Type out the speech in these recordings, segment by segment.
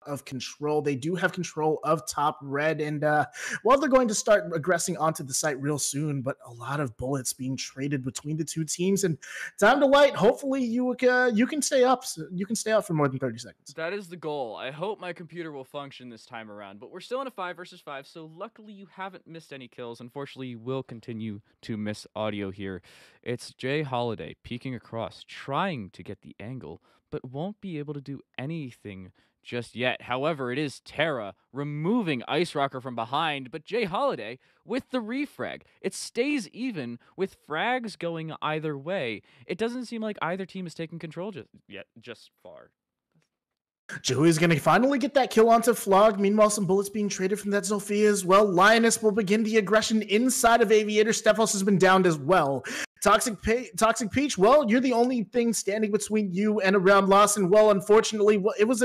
of control. They do have control of top red, and well, they're going to start aggressing onto the site real soon. But a lot of bullets being traded between the two teams, and time to light. Hopefully, you can stay up. You can stay up for more than 30 seconds. That is the goal. I hope my computer will function this time around, but we're still in a 5 versus 5, so luckily you haven't missed any kills. Unfortunately, you will continue to miss audio here. It's Jay Holiday peeking across, trying to get the angle, but won't be able to do anything just yet. However, it is Terra removing Ice Rocker from behind, but Jay Holiday with the refrag. It stays even with frags going either way. It doesn't seem like either team is taking control just far. Joey's going to finally get that kill onto Flog. Meanwhile, some bullets being traded from that Zofia as well. Lioness will begin the aggression inside of Aviator. Stephos has been downed as well. Toxic Peach, well, you're the only thing standing between you and a round loss. And, well, unfortunately, it was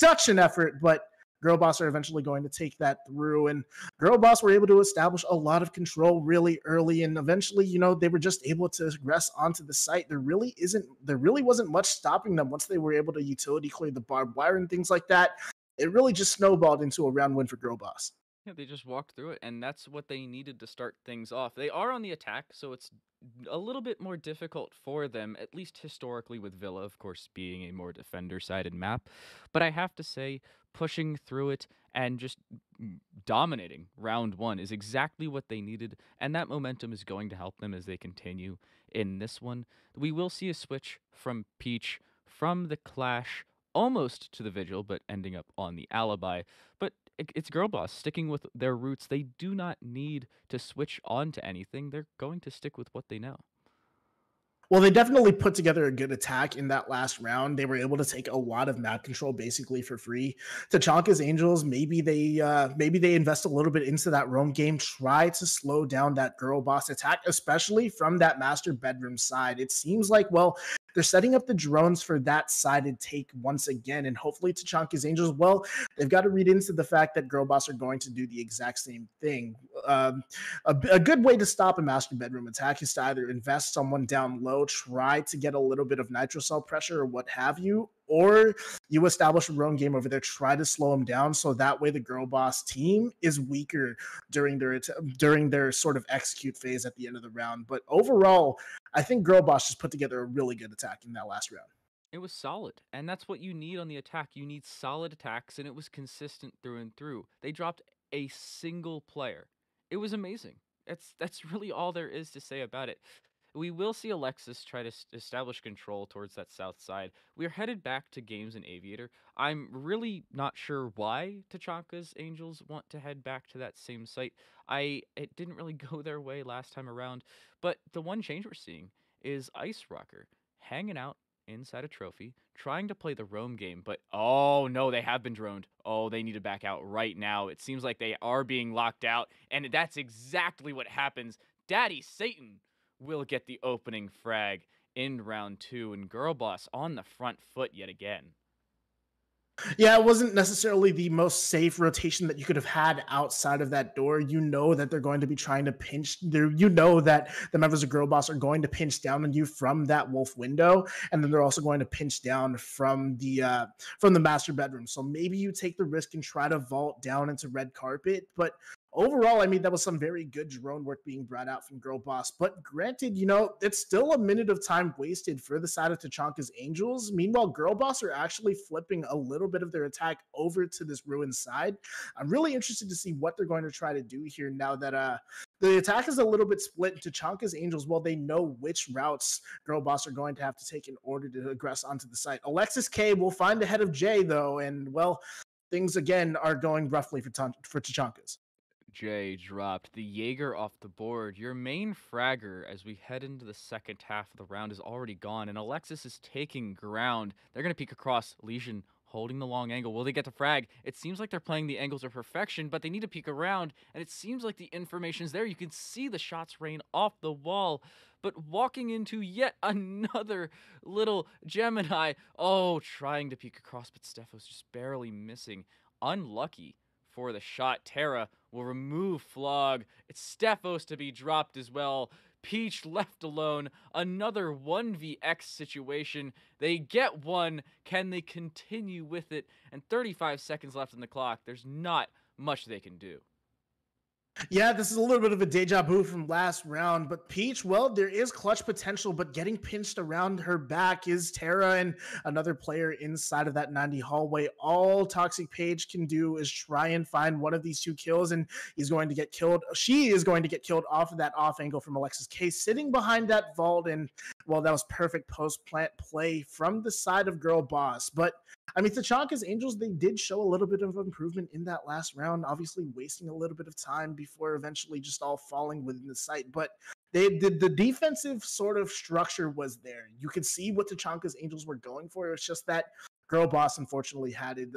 such an effort, but Girlboss are eventually going to take that through, and Girlboss were able to establish a lot of control really early, and eventually, they were just able to regress onto the site. There really wasn't much stopping them once they were able to utility clear the barbed wire and things like that. It really just snowballed into a round win for Girlboss. Yeah, they just walked through it, and that's what they needed to start things off. They are on the attack, so it's a little bit more difficult for them, at least historically with Villa, of course, being a more defender-sided map. But I have to say, pushing through it and just dominating round one is exactly what they needed, and that momentum is going to help them as they continue in this one. We will see a switch from Peach from the Clash almost to the Vigil, but ending up on the Alibi. But it's Girlboss sticking with their roots. They do not need to switch on to anything. They're going to stick with what they know. Well, they definitely put together a good attack in that last round. They were able to take a lot of map control basically for free. Tachanka's Angels, maybe they invest a little bit into that roam game, try to slow down that Girlboss attack, especially from that master bedroom side. It seems like, well, they're setting up the drones for that sided take once again, and hopefully Tachanka's Angels, well, they've got to read into the fact that Girlboss are going to do the exact same thing. A good way to stop a master bedroom attack is to either invest someone down low, try to get a little bit of nitro cell pressure or what have you, or you establish a roam game over there, try to slow them down, so that way the Girlboss team is weaker during their sort of execute phase at the end of the round. But overall, I think Girlboss just put together a really good attack in that last round. It was solid, and that's what you need on the attack. You need solid attacks, and it was consistent through and through. They dropped a single player. It was amazing. That's really all there is to say about it. We will see Alexis try to establish control towards that south side. We're headed back to games in Aviator. I'm really not sure why Tachanka's Angels want to head back to that same site. It didn't really go their way last time around, but the one change we're seeing is Ice Rocker hanging out inside a trophy, trying to play the roam game, but oh no, they have been droned. Oh, they need to back out right now. It seems like they are being locked out, and that's exactly what happens. Daddy Satan will get the opening frag in round two, and Girlboss on the front foot yet again. Yeah, it wasn't necessarily the most safe rotation that you could have had outside of that door. You know that they're going to be trying to pinch there. You know that the members of Girlboss are going to pinch down on you from that wolf window, and then they're also going to pinch down from the master bedroom. So maybe you take the risk and try to vault down into red carpet, but overall, I mean, that was some very good drone work being brought out from Girlboss. But granted, it's still a minute of time wasted for the side of Tachanka's Angels. Meanwhile, Girlboss are actually flipping a little bit of their attack over to this ruined side. I'm really interested to see what they're going to try to do here now that the attack is a little bit split. Tachanka's Angels, well, they know which routes Girlboss are going to have to take in order to aggress onto the site. Alexis K will find ahead of Jay, though, and, well, things, again, are going roughly for Tachanka's. Jay dropped the Jaeger off the board. Your main fragger as we head into the second half of the round is already gone, and Alexis is taking ground. They're going to peek across. Lesion holding the long angle. Will they get to frag? It seems like they're playing the angles of perfection, but they need to peek around, and it seems like the information's there. You can see the shots rain off the wall, but walking into yet another little Gemini. Oh, trying to peek across, but Stefo's just barely missing. Unlucky for the shot. Terra will remove Flog. It's Stephos to be dropped as well. Peach left alone. Another 1vx situation. They get one. Can they continue with it? And 35 seconds left on the clock. There's not much they can do. Yeah, this is a little bit of a deja vu from last round, but Peach, well, there is clutch potential, but getting pinched around her back is Terra and another player inside of that 90 hallway. All Toxic Paige can do is try and find one of these two kills, and he's going to get killed. She is going to get killed off of that off angle from Alexis K, sitting behind that vault, and well, that was perfect post plant play from the side of Girl Boss. But I mean, Tachanka's Angels, they did show a little bit of improvement in that last round, obviously wasting a little bit of time before eventually just all falling within the sight. But they did the defensive sort of structure was there. You could see what Tachanka's Angels were going for. It's just that Girl Boss unfortunately had it.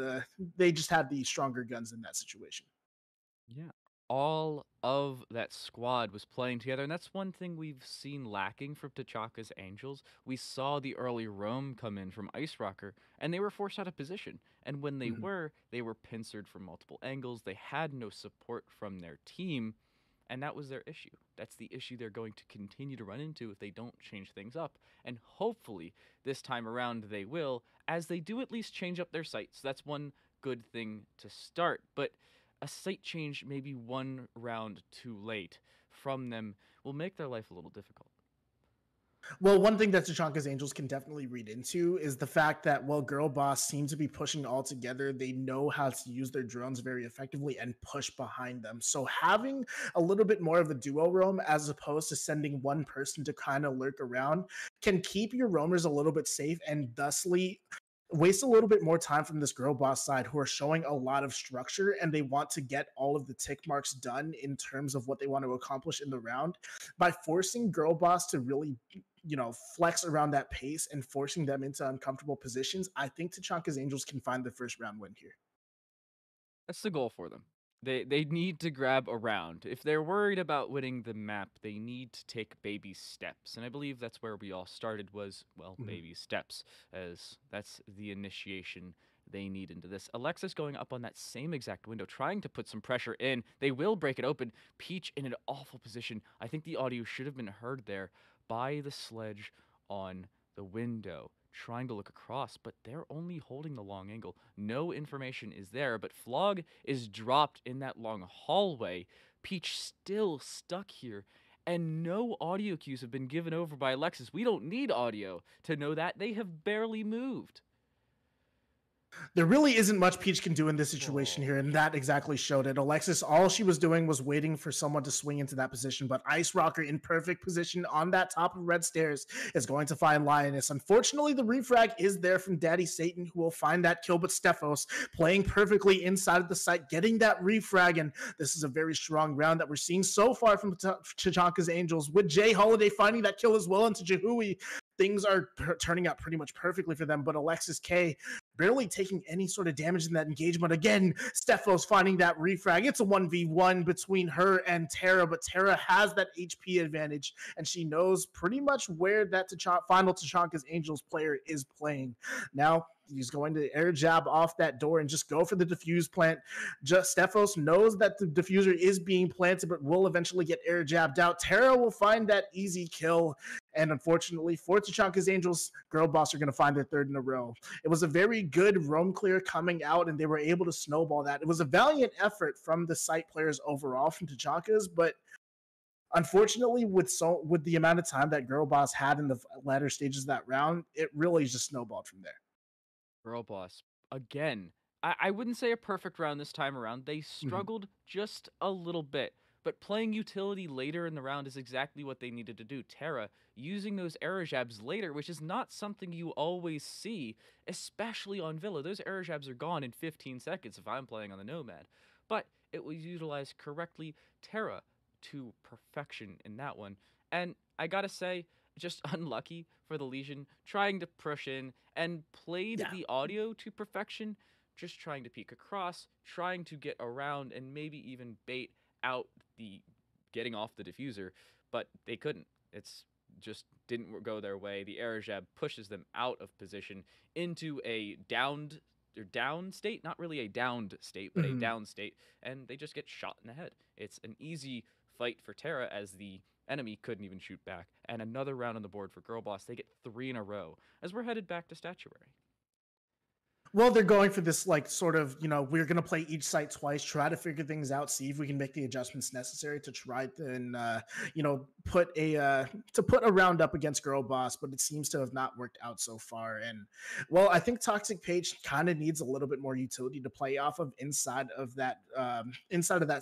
They just had the stronger guns in that situation. Yeah. All of that squad was playing together, and that's one thing we've seen lacking from T'Chaka's Angels. We saw the early roam come in from Ice Rocker, and they were forced out of position. And when Mhm. they were pincered from multiple angles. They had no support from their team, and that was their issue. That's the issue they're going to continue to run into if they don't change things up. And hopefully, this time around, they will, as they do at least change up their sights. That's one good thing to start. But a sight change maybe one round too late from them will make their life a little difficult. Well, one thing that Tachanka's Angels can definitely read into is the fact that, well, Girl Boss seem to be pushing all together. They know how to use their drones very effectively and push behind them. So having a little bit more of a duo roam as opposed to sending one person to kind of lurk around can keep your roamers a little bit safe and thusly waste a little bit more time from this Girl Boss side who are showing a lot of structure and they want to get all of the tick marks done in terms of what they want to accomplish in the round. By forcing Girl Boss to really flex around that pace and forcing them into uncomfortable positions, I think Tachanka's Angels can find the first round win here. That's the goal for them. They need to grab a round. If they're worried about winning the map, they need to take baby steps. And I believe that's where we all started was, well, Mhm. baby steps, as that's the initiation they need into this. Alexis going up on that same exact window, trying to put some pressure in. They will break it open. Peach in an awful position. I think the audio should have been heard there by the sledge on the window, trying to look across, but they're only holding the long angle. No information is there, but Flog is dropped in that long hallway. Peach still stuck here, and no audio cues have been given over by Alexis. We don't need audio to know that. They have barely moved. There really isn't much Peach can do in this situation Oh. here, and that exactly showed it. Alexis, all she was doing was waiting for someone to swing into that position, but Ice Rocker in perfect position on that top of red stairs is going to find Lioness. Unfortunately, the refrag is there from Daddy Satan, who will find that kill, but Stephos playing perfectly inside of the site, getting that refrag, and this is a very strong round that we're seeing so far from Tachanka's Angels, with Jay Holiday finding that kill as well into Jahui. Things are turning out pretty much perfectly for them, but Alexis K barely taking any sort of damage in that engagement. Again, Stephos finding that refrag. It's a 1v1 between her and Terra, but Terra has that HP advantage, and she knows pretty much where that final Tachanka's Angels player is playing. Now, he's going to air jab off that door and just go for the diffuse plant. Just Stephos knows that the diffuser is being planted, but will eventually get air jabbed out. Terra will find that easy kill, and unfortunately for Tachanka's Angels, Girl Boss are going to find their third in a row. It was a very good roam clear coming out, and they were able to snowball that. It was a valiant effort from the site players overall from Tachanka's, but unfortunately, with the amount of time that Girl Boss had in the latter stages of that round, it really just snowballed from there. Girl Boss, again, I wouldn't say a perfect round this time around. They Mhm. struggled just a little bit, but playing utility later in the round is exactly what they needed to do. Terra using those arrow jabs later, which is not something you always see, especially on Villa. Those arrow jabs are gone in 15 seconds if I'm playing on the Nomad, but it was utilized correctly. Terra to perfection in that one. And I gotta say, just unlucky for the Legion, trying to push in and played Yeah. the audio to perfection, just trying to peek across, trying to get around and maybe even bait out the getting off the diffuser, but they couldn't. It's just didn't go their way. The air jab pushes them out of position into a down state, not really a downed state, but a Mhm. down state, and they just get shot in the head. It's an easy fight for Terra as the enemy couldn't even shoot back. And another round on the board for Girl Boss. They get 3 in a row as we're headed back to Statuary. Well, they're going for this like sort of, we're going to play each site twice, try to figure things out, see if we can make the adjustments necessary to try and put a round up against Girl Boss, but it seems to have not worked out so far. And well, I think Toxic Paige kind of needs a little bit more utility to play off of inside of that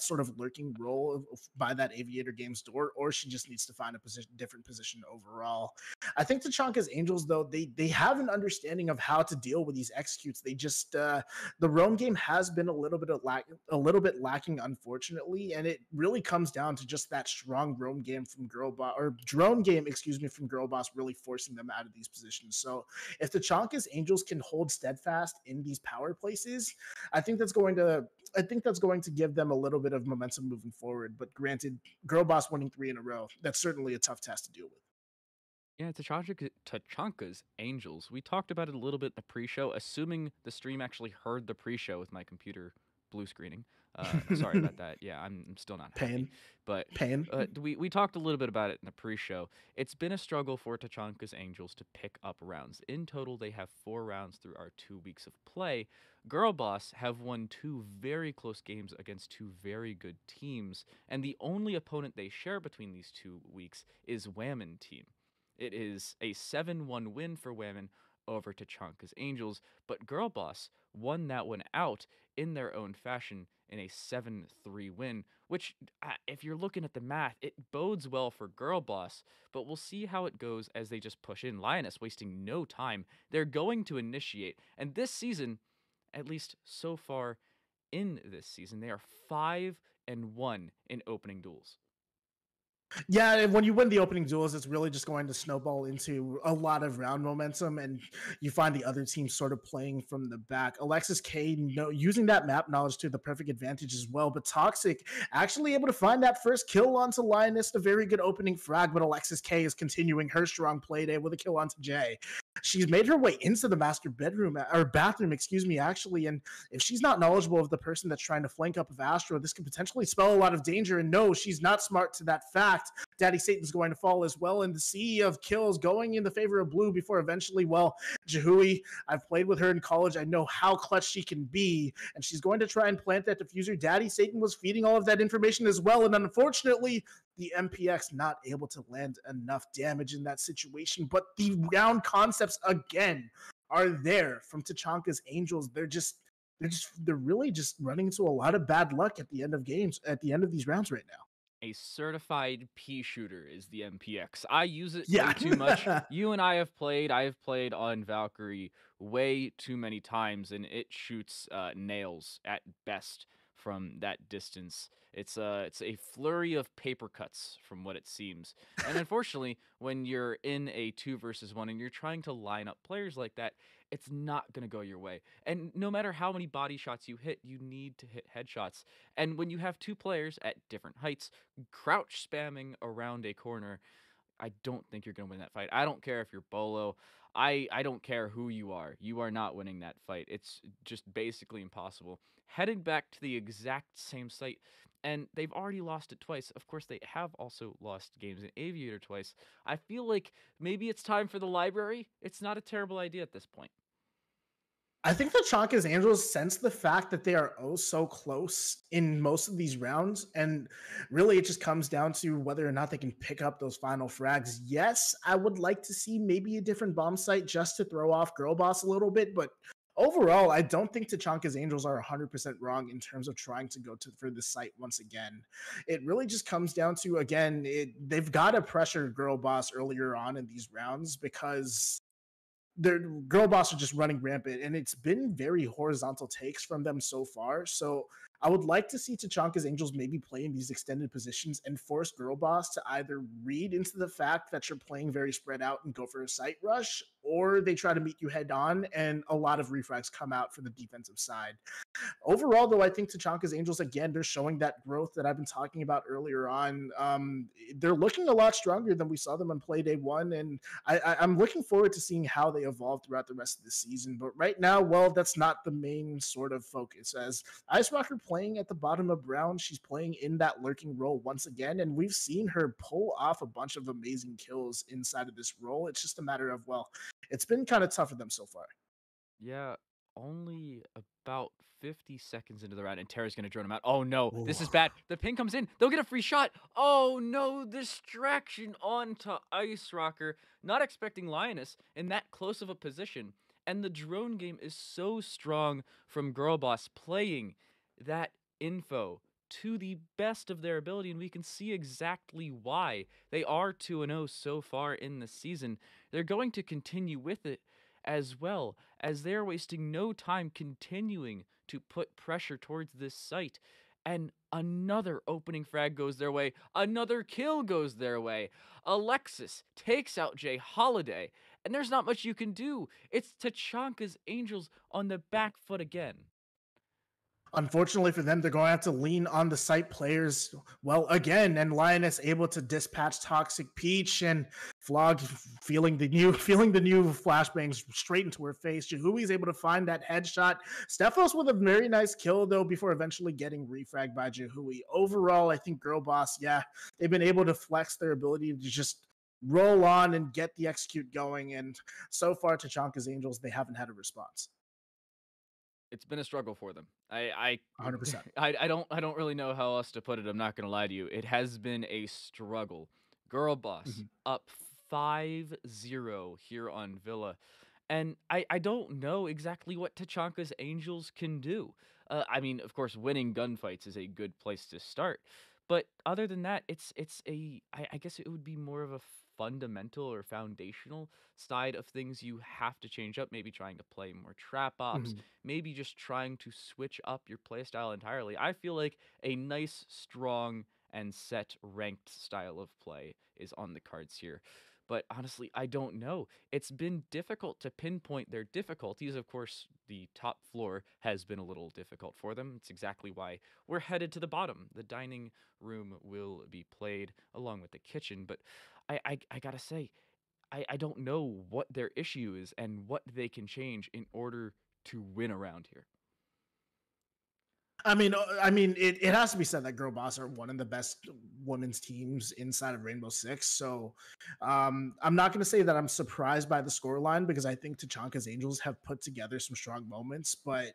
sort of lurking role by that Aviator Games door, or she just needs to find a different position overall. I think Tachanka's Angels, though, they have an understanding of how to deal with these executes. They just the roam game has been a little bit lacking, unfortunately, and it really comes down to just that strong roam game from Girl Boss, or drone game, excuse me, from Girl Boss, really forcing them out of these positions. So if the Tachanka's Angels can hold steadfast in these power places, I think that's going to give them a little bit of momentum moving forward. But granted, Girl Boss winning 3 in a row, that's certainly a tough task to deal with. Yeah, Tachanka's Angels. We talked about it a little bit in the pre-show, assuming the stream actually heard the pre-show with my computer blue screening. Sorry about that. Yeah, I'm still not happy. Pain. We talked a little bit about it in the pre-show. It's been a struggle for Tachanka's Angels to pick up rounds. In total, they have 4 rounds through our 2 weeks of play. Girl Boss have won 2 very close games against 2 very good teams, and the only opponent they share between these 2 weeks is Whammon team. It is a 7-1 win for Whammon over Tachanka's Angels, but Girl Boss won that one out in their own fashion in a 7-3 win, which, if you're looking at the math, it bodes well for Girl Boss, but we'll see how it goes as they just push in. Lioness wasting no time. They're going to initiate, and this season, at least so far in this season, they are 5-1 in opening duels. Yeah, when you win the opening duels, it's really just going to snowball into a lot of round momentum, and you find the other team sort of playing from the back. Alexis K using that map knowledge to the perfect advantage as well, but Toxic actually able to find that first kill onto Lioness, a very good opening frag, but Alexis K is continuing her strong play day with a kill onto Jay. She's made her way into the master bathroom, actually, and if she's not knowledgeable of the person that's trying to flank up of Astro, this could potentially spell a lot of danger, and no, she's not smart to that fact. Daddy Satan's going to fall as well, and the sea of kills going in the favor of blue before eventually, well, Jahui, I've played with her in college. I know how clutch she can be, and she's going to try and plant that diffuser. Daddy Satan was feeding all of that information as well, and unfortunately, the MPX not able to land enough damage in that situation, but the round concepts again are there from Tachanka's Angels. They're really just running into a lot of bad luck at the end of these rounds right now. A certified pea shooter is the MPX. I use it way too much. You and I have played on Valkyrie way too many times, and it shoots nails at best from that distance. It's a flurry of paper cuts from what it seems. And unfortunately, when you're in a 2 versus 1 and you're trying to line up players like that, it's not going to go your way. And no matter how many body shots you hit, you need to hit headshots. And when you have 2 players at different heights crouch spamming around a corner, I don't think you're going to win that fight. I don't care if you're Bolo. I don't care who you are. You are not winning that fight. It's just basically impossible. Heading back to the exact same site, and they've already lost it twice. Of course, they have also lost games in Aviator twice. I feel like maybe it's time for the library. It's not a terrible idea at this point. I think the Tachanka's Angels sense the fact that they are so close in most of these rounds, and really it just comes down to whether or not they can pick up those final frags. Yes, I would like to see maybe a different bomb site just to throw off Girl Boss a little bit, but overall, I don't think Tachanka's Angels are 100% wrong in terms of trying to go for this site once again. It really just comes down to, again, they've got to pressure Girl Boss earlier on in these rounds because their Girl Boss are just running rampant, and it's been very horizontal takes from them so far. So I would like to see Tachanka's Angels maybe play in these extended positions and force Girl Boss to either read into the fact that you're playing very spread out and go for a site rush, or they try to meet you head on, and a lot of refrags come out for the defensive side. Overall, though, I think Tachanka's Angels, again, they're showing that growth that I've been talking about earlier on. They're looking a lot stronger than we saw them on play day one, and I'm looking forward to seeing how they evolve throughout the rest of the season. But right now, well, that's not the main sort of focus. As Ice Rocker playing at the bottom of Brown, she's playing in that lurking role once again, and we've seen her pull off a bunch of amazing kills inside of this role. It's just a matter of, well, it's been kind of tough for them so far. Yeah, only about 50 seconds into the round, and Terra's gonna drone him out. Oh no, Ooh. this is bad. The ping comes in. They'll get a free shot. Oh no, distraction onto Ice Rocker. Not expecting Lioness in that close of a position. And the drone game is so strong from Girl Boss playing that info to the best of their ability, and we can see exactly why. They are 2-0 so far in the season. They're going to continue with it as well, as they're wasting no time continuing to put pressure towards this site. And another opening frag goes their way, another kill goes their way. Alexis takes out Jay Holiday, and there's not much you can do. It's Tachanka's Angels on the back foot again. Unfortunately for them, they're going to have to lean on the site players well again, and Lioness able to dispatch Toxic Peach, and Flog feeling the new flashbangs straight into her face. Jahui's able to find that headshot. Stephos with a very nice kill though before eventually getting refragged by Jahui. Overall, I think Girl Boss, yeah, they've been able to flex their ability to just roll on and get the execute going, and so far Tachanka's Angels, they haven't had a response. It's been a struggle for them. I 100%. I don't really know how else to put it. I'm not gonna lie to you. It has been a struggle. Girl Boss Mhm. up 5-0 here on Villa. And I don't know exactly what Tachanka's Angels can do. I mean, of course, winning gunfights is a good place to start. But other than that, I guess it would be more of a fundamental or foundational side of things you have to change up. Maybe trying to play more trap ops, Mhm. maybe just trying to switch up your playstyle entirely. I feel like a nice, strong, and set ranked style of play is on the cards here. But honestly, I don't know. It's been difficult to pinpoint their difficulties. Of course, the top floor has been a little difficult for them. It's exactly why we're headed to the bottom. The dining room will be played along with the kitchen. But I gotta say, I don't know what their issue is and what they can change in order to win around here. It has to be said that Girl Boss are one of the best women's teams inside of Rainbow Six. So, I'm not going to say that I'm surprised by the scoreline because I think Tachanka's Angels have put together some strong moments. But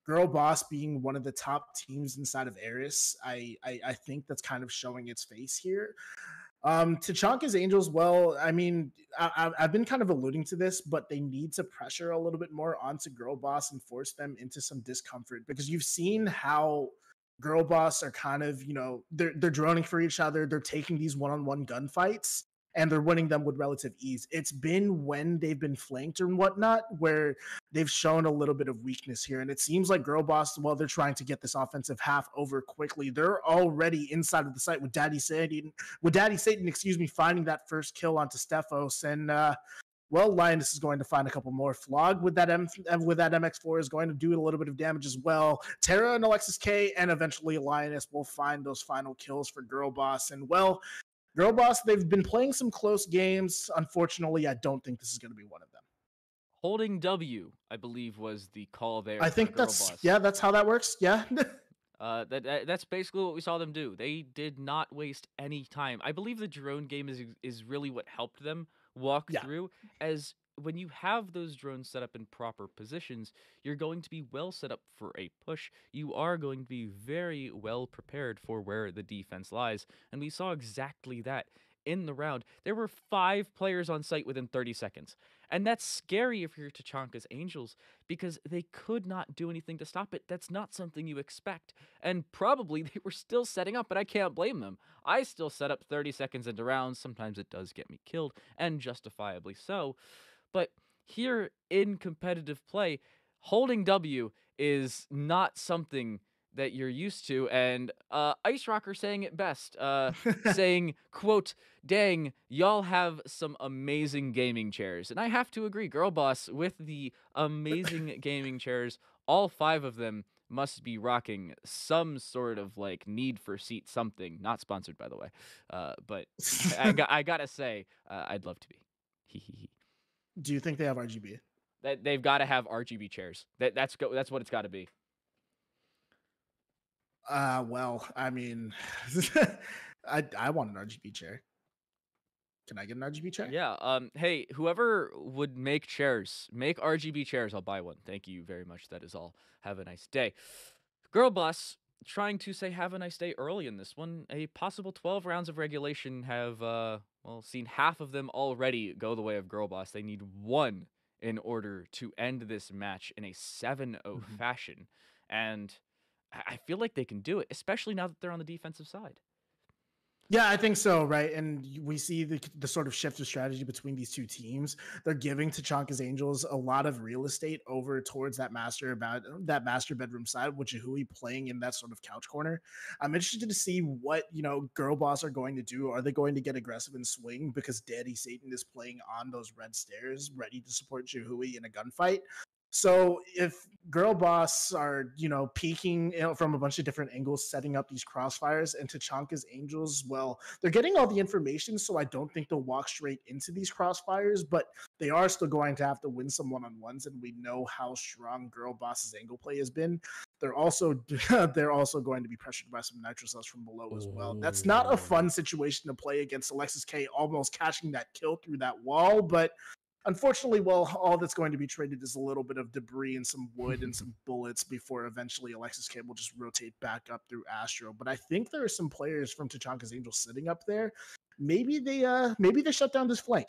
Girl Boss being one of the top teams inside of Eris, I think that's kind of showing its face here. Tachanka's Angels, well, I've been kind of alluding to this, but they need to pressure a little bit more onto Girl Boss and force them into some discomfort because you've seen how Girl Boss are kind of, they're droning for each other, they're taking these one-on-one gunfights, and they're winning them with relative ease. It's been when they've been flanked and whatnot where they've shown a little bit of weakness here. And it seems like Girl Boss, well, they're trying to get this offensive half over quickly. They're already inside of the site with Daddy Satan, excuse me, finding that first kill onto Stephos. And well, Lioness is going to find a couple more. Flog with that MX4 is going to do a little bit of damage as well. Terra and Alexis K, and eventually Lioness will find those final kills for Girl Boss. And well, Girl Boss, they've been playing some close games. Unfortunately, I don't think this is going to be one of them. Holding W, I believe, was the call there I for think Girl Boss. that's how that works. Yeah. That's basically what we saw them do. They did not waste any time. I believe the drone game is really what helped them walk Yeah. through. As when you have those drones set up in proper positions, you're going to be well set up for a push. You are going to be very well prepared for where the defense lies, and we saw exactly that in the round. There were 5 players on site within 30 seconds. And that's scary if you're Tachanka's Angels because they could not do anything to stop it. That's not something you expect. And probably they were still setting up, but I can't blame them. I still set up 30 seconds into rounds. Sometimes it does get me killed, and justifiably so. But here in competitive play, holding W is not something that you're used to. And Ice Rocker saying it best, saying, quote, "Dang, y'all have some amazing gaming chairs." And I have to agree, Girl Boss, with the amazing gaming chairs, all 5 of them must be rocking some sort of like Need for Seat something. Not sponsored, by the way. But I gotta say, I'd love to be. Hee hee hee. Do you think they have RGB? That they've got to have RGB chairs. That's what it's got to be. Well, I mean, I want an RGB chair. Can I get an RGB chair? Yeah. Hey, whoever would make chairs, make RGB chairs. I'll buy one. Thank you very much. That is all. Have a nice day. Girl Boss trying to say have a nice day early in this one. A possible 12 rounds of regulation have well seen half of them already go the way of Girl Boss. They need one in order to end this match in a 7-0 fashion. And I feel like they can do it, especially now that they're on the defensive side. Yeah, I think so, right? And we see the sort of shift of strategy between these two teams. They're giving TACHANKA'S Angels a lot of real estate over towards that master bedroom side, with Jahui playing in that sort of couch corner. I'm interested to see what Girl Boss are going to do. Are they going to get aggressive and swing because Daddy Satan is playing on those red stairs, ready to support Jahui in a gunfight? So if Girl Boss are, peeking from a bunch of different angles, setting up these crossfires, and TACHANKA'S Angels, well, they're getting all the information, so I don't think they'll walk straight into these crossfires, but they are still going to have to win some one-on-ones, and we know how strong Girl Boss's angle play has been. They're also going to be pressured by some nitro cells from below as well. That's not a fun situation to play against Alexis K, almost catching that kill through that wall, but unfortunately, well, all that's going to be traded is a little bit of debris and some wood and some bullets before eventually Alexis K will just rotate back up through Astro. But I think there are some players from TACHANKA'S Angels sitting up there. Maybe they shut down this flank.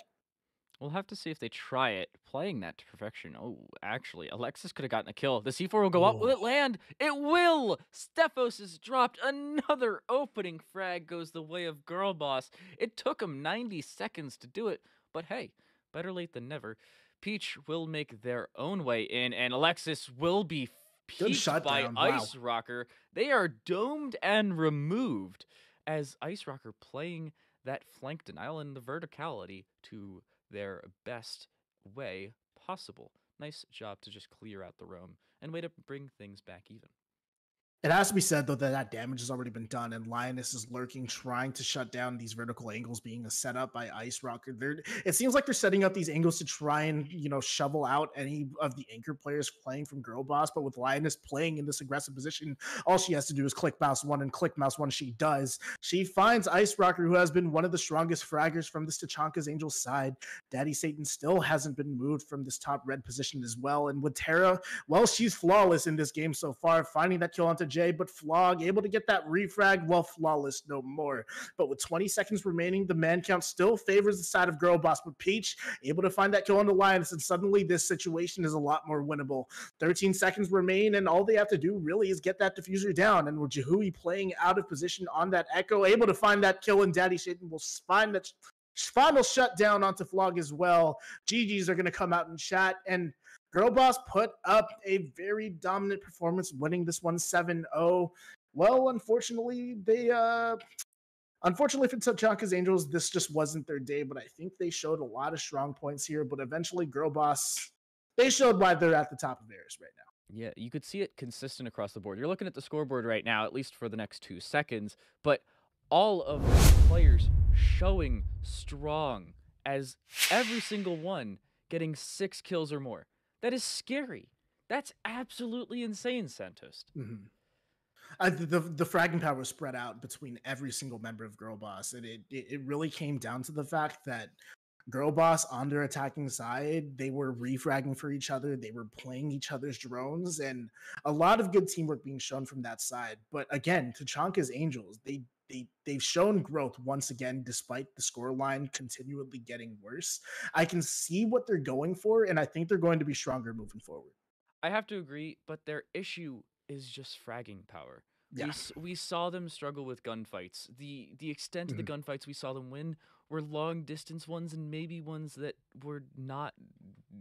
We'll have to see if they try it, playing that to perfection. Oh, actually, Alexis could have gotten a kill. The C4 will go up. Will it land? It will! Stephos has dropped another opening frag, goes the way of Girl Boss. It took him 90 seconds to do it, but hey, better late than never. Peach will make their own way in, and Alexis will be peaked by Ice Rocker. They are domed and removed as Ice Rocker playing that flank denial and the verticality to their best way possible. Nice job to just clear out the roam and way to bring things back even. It has to be said, though, that damage has already been done, and Lioness is lurking, trying to shut down these vertical angles being set up by Ice Rocker. It seems like they're setting up these angles to try and, shovel out any of the anchor players playing from Girl Boss, but with Lioness playing in this aggressive position, all she has to do is click mouse one, and click mouse one she does. She finds Ice Rocker, who has been one of the strongest fraggers from this TACHANKA'S Angels side. Daddy Satan still hasn't been moved from this top red position as well, and with Terra, well, she's flawless in this game so far, finding that kill onto Jay, but Flog able to get that refrag, well, flawless no more. But with 20 seconds remaining, the man count still favors the side of Girl Boss, but Peach able to find that kill on the Lioness, and suddenly this situation is a lot more winnable. 13 seconds remain, and all they have to do really is get that diffuser down, and with Jahui playing out of position on that Echo, able to find that kill, and Daddy Satan will find that final shutdown onto Flog as well. GGs are going to come out in chat, and Girl Boss put up a very dominant performance, winning this one 7-0. Well, unfortunately, for TACHANKA'S Angels, this just wasn't their day, but I think they showed a lot of strong points here. But eventually, Girl Boss, they showed why they're at the top of Eris right now. Yeah, you could see it consistent across the board. You're looking at the scoreboard right now, at least for the next 2 seconds, but all of the players showing strong, as every single one getting 6 kills or more. That is scary. That's absolutely insane, Santos. The fragging power was spread out between every single member of Girl Boss, and it really came down to the fact that Girl Boss on their attacking side, they were refragging for each other, they were playing each other's drones, and a lot of good teamwork being shown from that side. But again, TACHANKA'S Angels, they've shown growth once again, despite the scoreline continually getting worse. I can see what they're going for, and I think they're going to be stronger moving forward. I have to agree, but their issue is just fragging power. Yeah. We saw them struggle with gunfights. The extent of the gunfights we saw them win were long distance ones, and maybe ones that were not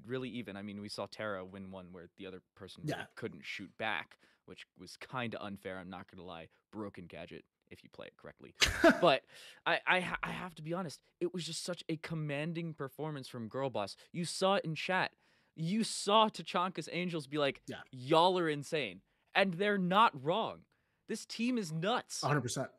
really even. I mean, we saw Tara win one where the other person Yeah. really couldn't shoot back, which was kind of unfair. I'm not gonna lie. Broken gadget if you play it correctly. But I have to be honest. It was just such a commanding performance from Girl Boss. You saw it in chat. You saw Tachanka's Angels be like, Yeah. "Y'all are insane," and they're not wrong. This team is nuts. 100%.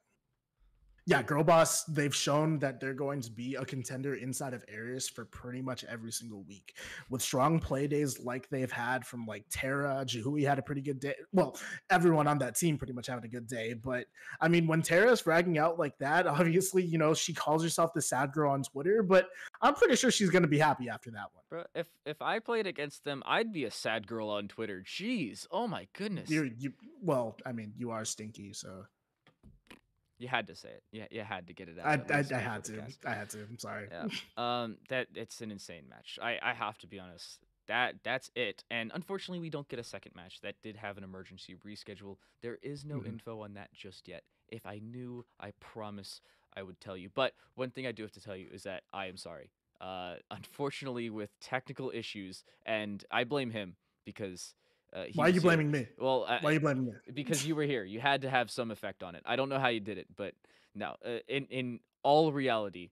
Yeah, Girl Boss, they've shown that they're going to be a contender inside of Eris for pretty much every single week. With strong play days like they've had from like Tara, Jihui had a pretty good day. Well, everyone on that team pretty much having a good day. But I mean, when Tara's fragging out like that, obviously, she calls herself the sad girl on Twitter, but I'm pretty sure she's going to be happy after that one. Bro, if I played against them, I'd be a sad girl on Twitter. Jeez, oh my goodness. Well, I mean, you are stinky, so You had to say it. Yeah, you had to get it out. I At least had before the to. cast. I had to. I'm sorry. Yeah. That it's an insane match. I have to be honest. That's it. And unfortunately, we don't get a second match. That did have an emergency reschedule. There is no info on that just yet. If I knew, I promise I would tell you. But one thing I do have to tell you is that I am sorry. Unfortunately, with technical issues, and I blame him because he Why are you was here. blaming me? Well, Why are you blaming me? because you were here. You had to have some effect on it. I don't know how you did it, but no. In all reality,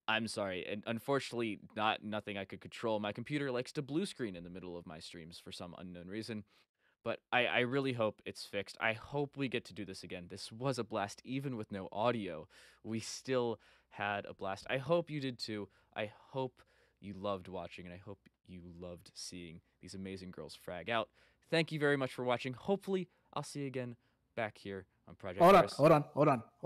I'm sorry, and unfortunately, nothing I could control. My computer likes to blue screen in the middle of my streams for some unknown reason. But I really hope it's fixed. I hope we get to do this again. This was a blast, even with no audio. We still had a blast. I hope you did too. I hope you loved watching, and I hope you loved seeing these amazing girls frag out. Thank you very much for watching. Hopefully, I'll see you again back here on Project Eris. Hold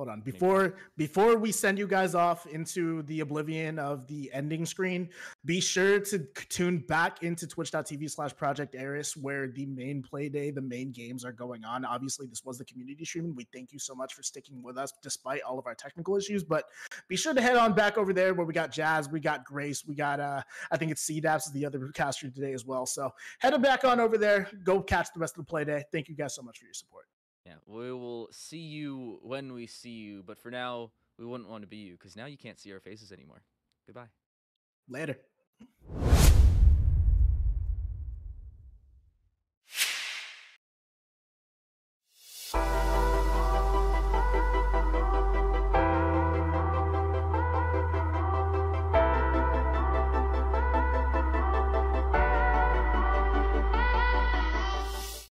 on. Before we send you guys off into the oblivion of the ending screen, be sure to tune back into twitch.tv/Project Eris, where the main play day, the main games are going on. Obviously, this was the community stream. We thank you so much for sticking with us despite all of our technical issues. But be sure to head on back over there where we got Jazz, we got Grace, we got I think it's CDAPS is the other caster today as well. So head back on over there. Go catch the rest of the play day. Thank you guys so much for your support. Yeah, we will see you when we see you, but for now, we wouldn't want to be you, because now you can't see our faces anymore. Goodbye. Later.